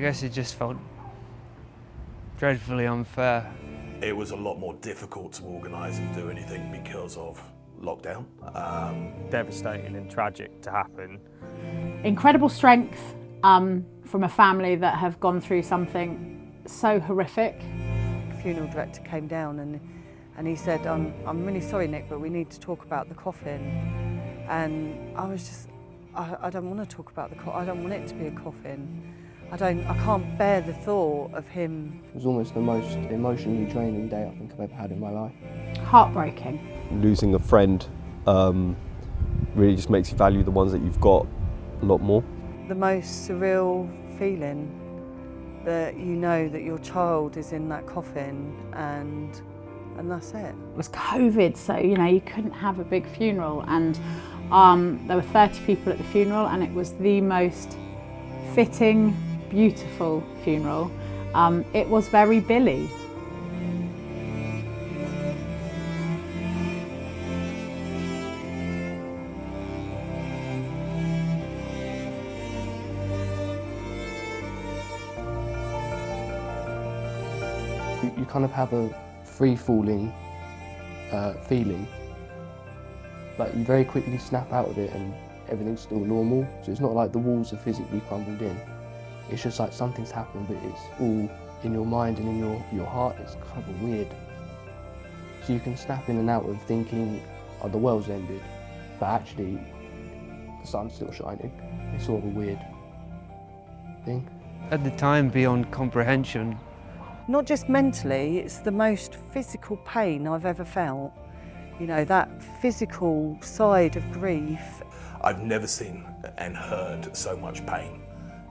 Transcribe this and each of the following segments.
guess it just felt dreadfully unfair. It was a lot more difficult to organise and do anything because of lockdown. Devastating and tragic to happen. Incredible strength from a family that have gone through something so horrific. The funeral director came down and he said, I'm really sorry, Nick, but we need to talk about the coffin. And I was just, I don't want to talk about the coffin. I don't want it to be a coffin. I can't bear the thought of him. It was almost the most emotionally draining day I think I've ever had in my life. Heartbreaking. Losing a friend really just makes you value the ones that you've got a lot more. The most surreal feeling that you know that your child is in that coffin and that's it. It was COVID, so you couldn't have a big funeral, and there were 30 people at the funeral, and it was the most fitting, beautiful funeral. It was very Billy. You kind of have a free-falling feeling, but you very quickly snap out of it and everything's still normal. So it's not like the walls are physically crumbled in. It's just like something's happened, but it's all in your mind and in your heart. It's kind of weird. So you can snap in and out of thinking, oh, the world's ended, but actually the sun's still shining. It's sort of a weird thing. At the time, beyond comprehension. Not just mentally, it's the most physical pain I've ever felt. That physical side of grief. I've never seen and heard so much pain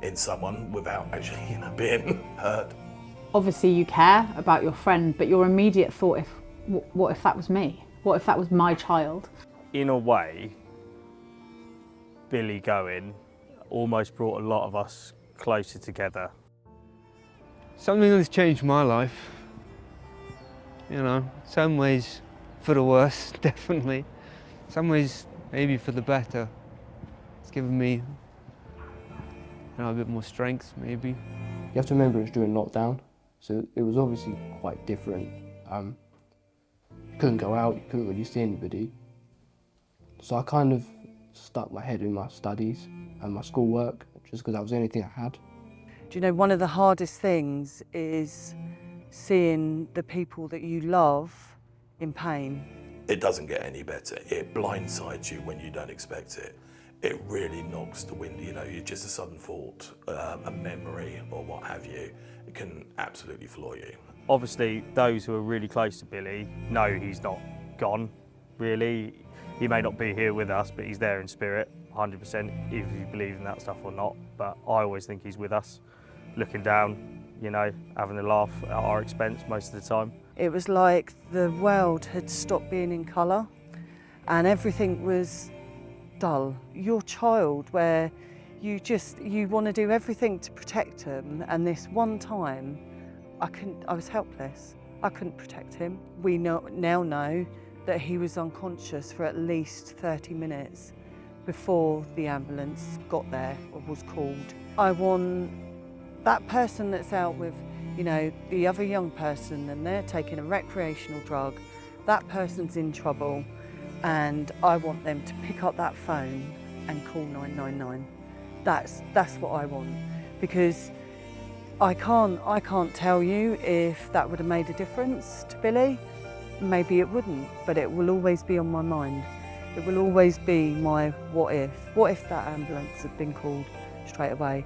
in someone without actually being hurt. Obviously you care about your friend, but your immediate thought, what if that was me? What if that was my child? In a way, Billy going almost brought a lot of us closer together. Something that's changed my life. Some ways for the worse, definitely. Some ways maybe for the better. It's given me a bit more strength, maybe. You have to remember it's during lockdown, so it was obviously quite different. You couldn't go out, you couldn't really see anybody. So I kind of stuck my head in my studies and my schoolwork, just because that was the only thing I had. Do you know, one of the hardest things is seeing the people that you love in pain. It doesn't get any better. It blindsides you when you don't expect it. It really knocks the wind, you're just a sudden thought, a memory or what have you. It can absolutely floor you. Obviously, those who are really close to Billy know he's not gone, really. He may not be here with us, but he's there in spirit, 100%, if you believe in that stuff or not. But I always think he's with us, looking down, having a laugh at our expense most of the time. It was like the world had stopped being in colour and everything was dull. Your child, where you want to do everything to protect them, and this one time I was helpless. I couldn't protect him. We now know that he was unconscious for at least 30 minutes before the ambulance got there or was called. I want that person that's out with, the other young person and they're taking a recreational drug, that person's in trouble, and I want them to pick up that phone and call 999. That's what I want, because I can't tell you if that would have made a difference to Billy. Maybe it wouldn't, but it will always be on my mind. It will always be my what if. What if that ambulance had been called straight away?